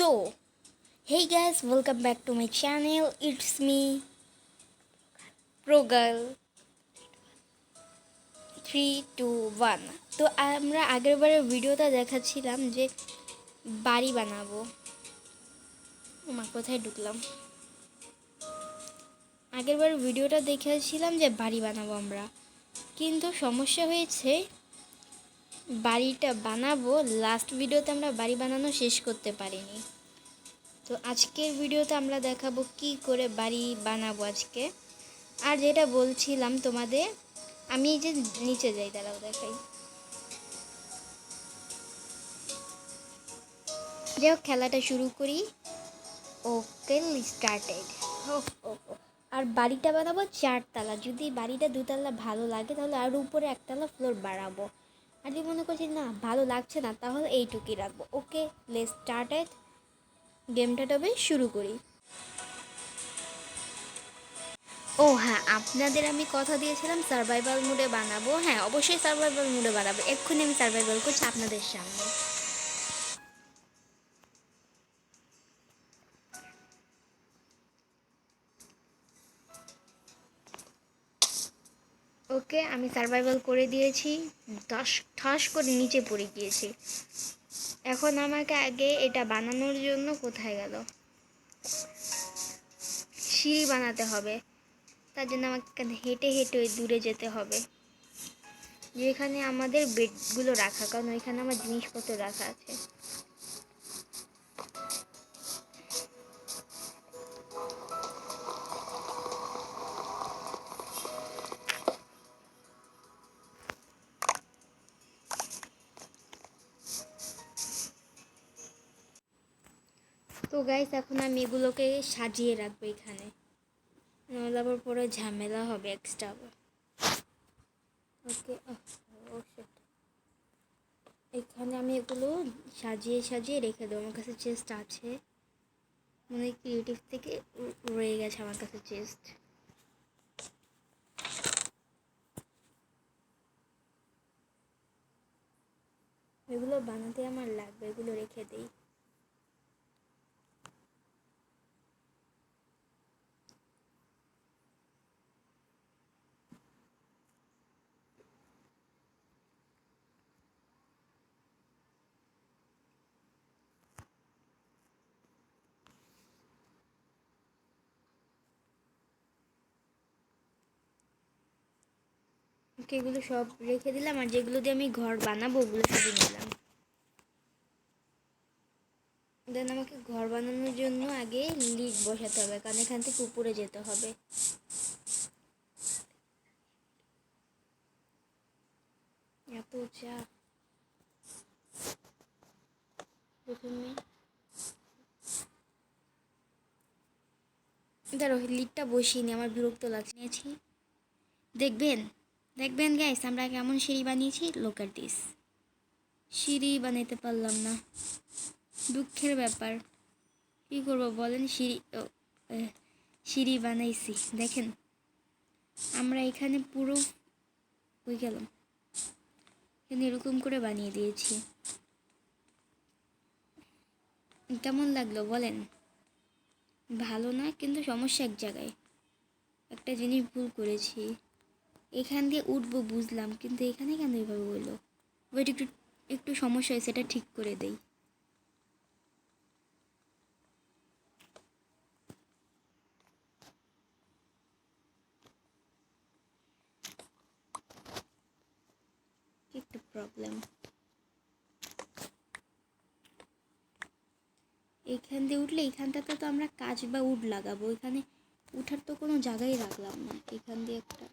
So, hey guys, welcome back to my channel. It's me, Pro Girl 321. তো আমরা আগেরবারের ভিডিওটা দেখাচ্ছিলাম যে বাড়ি বানাবো। মা কোথায় ঢুকলাম? আগেরবার ভিডিওটা দেখেছিলাম যে বাড়ি বানাবো আমরা, কিন্তু সমস্যা হয়েছে বাড়িটা বানাবো, লাস্ট ভিডিওতে আমরা বাড়ি বানানো শেষ করতে পারিনি। তো আজকের ভিডিওতে আমরা দেখাবো কি করে বাড়ি বানাবো আজকে। আর যেটা বলছিলাম তোমাদের, আমি এই যে নিচে যাই, দাঁড়াও দেখাই। যাই হোক, খেলাটা শুরু করি। ওকে, স্টার্টেড। আর বাড়িটা বানাবো 4 তলা। যদি বাড়িটা 2 তলা ভালো লাগে তাহলে আর উপরে 1 তলা ফ্লোর বাড়াবো। আর যদি মনে করছি না ভালো লাগছে না তাহলে এইটুকুই রাখবো। ওকে, লেটস স্টার্টেড। গেমটা তবে শুরু করি। ও হ্যাঁ, আপনাদের আমি কথা দিয়েছিলাম সার্ভাইভাল মোডে বানাবো। হ্যাঁ, অবশ্যই সার্ভাইভাল মোডে বানাবো। এক্ষুনি আমি সার্ভাইভাল করছি আপনাদের সামনে। ওকে, আমি সার্ভাইভাল করে দিয়েছি। ঠাস করে নিচে পড়ে গিয়েছি। এখন আমাকে আগে এটা বানানোর জন্য কোথায় গেল, সিঁড়ি বানাতে হবে। তার জন্য আমাকে হেঁটে হেঁটে ওই দূরে যেতে হবে যেখানে আমাদের বেডগুলো রাখা, কারণ ওইখানে আমার জিনিসপত্র রাখা আছে। তো গাইস, এখন আমি এগুলোকে সাজিয়ে রাখবো এখানে, নাহলে আবার পরে ঝামেলা হবে এক্সট্রা। ওকে, এখানে আমি এগুলো সাজিয়ে সাজিয়ে রেখে দেবো। আমার কাছে চেস্ট আছে, মানে ক্রিয়েটিভ থেকে রয়ে গেছে আমার কাছে চেস্ট। এগুলো বানাতে আমার লাগবে, এগুলো রেখে দিই। ওকে, এগুলো সব রেখে দিলাম। আর যেগুলো দিয়ে আমি ঘর বানাবো ওগুলো শুধু নিলাম। দেন আমাকে ঘর বানানোর জন্য আগে লিড বসাতে হবে, কারণ এখান থেকে উপরে যেতে হবে। এত চা, প্রথমে দাঁড়ো, লিডটা বসিয়ে নি, আমার বিরক্ত লাগছে। নিয়েছি, দেখবেন দেখবেন গাইস আমরা কেমন সিঁড়ি বানিয়েছি। লোক এট দিস, সিঁড়ি বানাইতে পারলাম না, দুঃখের ব্যাপার। কী করবো বলেন, সিঁড়ি বানাইছি দেখেন। আমরা এখানে পুরো হয়ে গেলাম, এখানে এরকম করে বানিয়ে দিয়েছি। কেমন লাগলো বলেন? ভালো না, কিন্তু সমস্যা এক জায়গায়, একটা জিনিস ভুল করেছি। এখান দিয়ে উঠবো বুঝলাম, কিন্তু এখানে কেন এইভাবে বললো? ওইটা একটু একটু সমস্যা হয়েছে, সেটা ঠিক করে দেই। একটু প্রবলেম। এখান দিয়ে উঠলে এখানটাতে তো আমরা কাজ বা উড লাগাবো, এখানে উঠার তো কোনো জায়গায় রাখলাম না। এখান দিয়ে একটা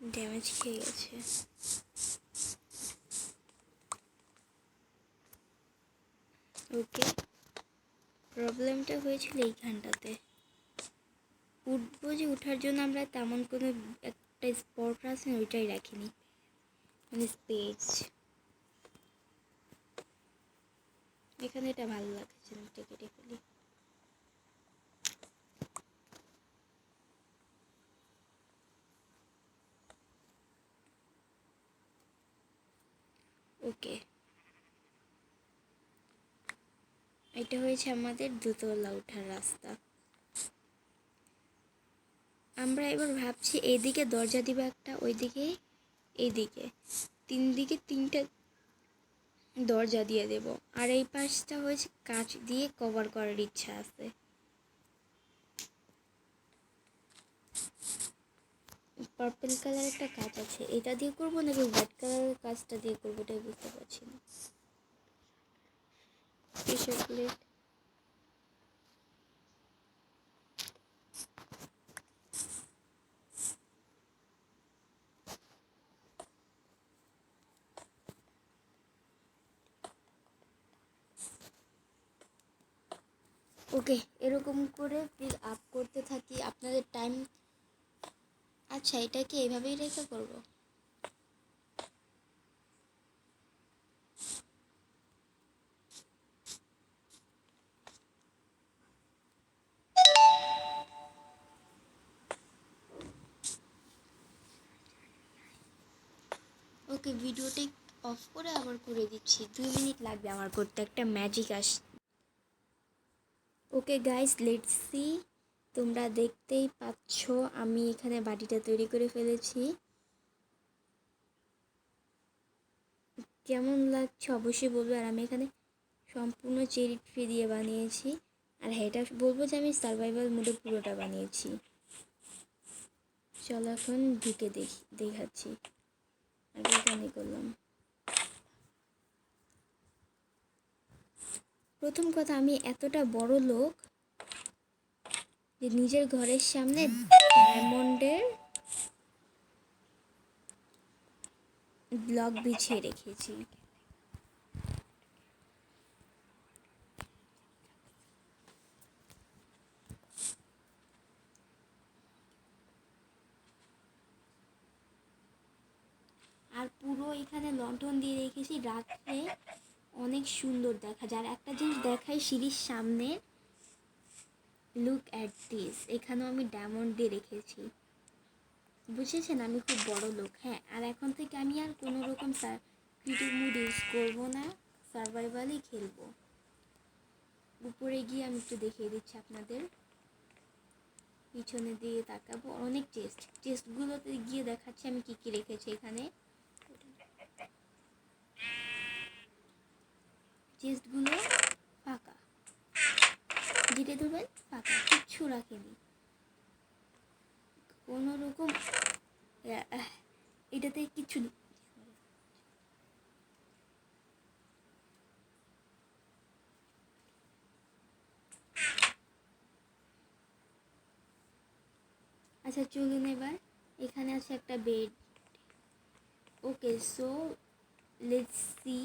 ড্যামেজ খেয়ে গেছে। ওকে, প্রবলেমটা হয়েছিল এইখানটাতে। উঠবো যে উঠার জন্য আমরা তেমন কোনো একটা স্পট আছে ওইটাই রাখিনি, মানে স্পেস। এখানে এটা ভালো লাগছে না, এটা কেটে ফেলি। ওকে, এটা হয়েছে আমাদের দোতলা ওঠার রাস্তা। আমরা এবার ভাবছি এইদিকে দরজা দিব একটা, ওইদিকে, এইদিকে, দিকে 3টা দরজা দিয়ে দেব। আর এই পাশটা হয়েছে কাঁচ দিয়ে কভার করার ইচ্ছা আছে। পার্পল কালার একটা কাঁচ আছে, এটা দিয়ে করবো নাকি হোয়াইট কালারের কাঁচটা দিয়ে করবো এটাই বুঝতে পারছি না। প্রেশার প্লেট, ওকে, এরকম করে ফিল আপ করতে থাকি আপনাদের টাইম। আচ্ছা, এটা কি এইভাবেই রেখে করবো? ওকে, ভিডিওটি অফ করে আবার করে দিচ্ছি, 2 মিনিট লাগবে আমার করতে, একটা magic okay guys, let's see. তোমরা দেখতেই পাচ্ছ আমি এখানে বাটিটা তৈরি করে ফেলেছি। কেমন লাগছে অবশ্যই বলবো। আর আমি এখানে সম্পূর্ণ চেরি ট্রি দিয়ে বানিয়েছি। আর হ্যাঁ, এটা বলবো যে আমি সার্ভাইভাল মোডে পুরোটা বানিয়েছি। চলো এখন ঢুকে দেখাচ্ছি। আগে এখানে করলাম। প্রথম কথা, আমি এতটা বড় লোক যে নিজের ঘরের সামনে ডায়মন্ডের ব্লক বিছিয়ে রেখেছি। আর পুরো এখানে লণ্ঠন দিয়ে রেখেছি, রাত্রে অনেক সুন্দর দেখা যায়। আর একটা জিনিস দেখাই, সিঁড়ির সামনে লুক অ্যাট দিস, এখানেও আমি ডায়মন্ড দিয়ে রেখেছি। বুঝেছেন আমি খুব বড় লোক। হ্যাঁ, আর এখন থেকে আমি আর কোনো রকম ক্রিয়েটিভ মোড ইউজ করবো না, সার্ভাইভালই খেলবো। উপরে গিয়ে আমি একটু দেখিয়ে দিচ্ছি আপনাদের, পিছনে দিয়ে তাকাবো, অনেক চেস্টগুলোতে গিয়ে দেখাচ্ছি আমি কী কী রেখেছি এখানে। চেস্টগুলো ফাঁকা, যেটা ধরবেন ফাঁকা, কিচ্ছু রাখেনি কোনো রকম, এটাতে কিচ্ছু নেই। আচ্ছা চলুন, এবার এখানে আছে একটা bed. Okay, so let's see.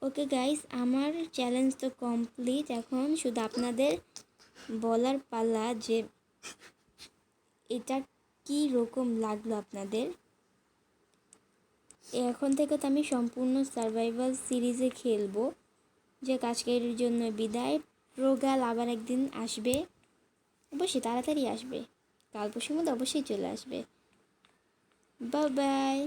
Okay guys, আমার চ্যালেঞ্জ তো কমপ্লিট। এখন শুধু আপনাদের বলার পালা যে এটা কি রকম লাগলো আপনাদের। এখন থেকে তো আমি সম্পূর্ণ সার্ভাইভাল সিরিজে খেলবো। যে আজকের জন্য বিদায়। প্রোগাল আবার একদিন আসবে, অবশ্যই তাড়াতাড়ি আসবে, কাল পরশুর মধ্যে অবশ্যই চলে আসবে। Bye bye.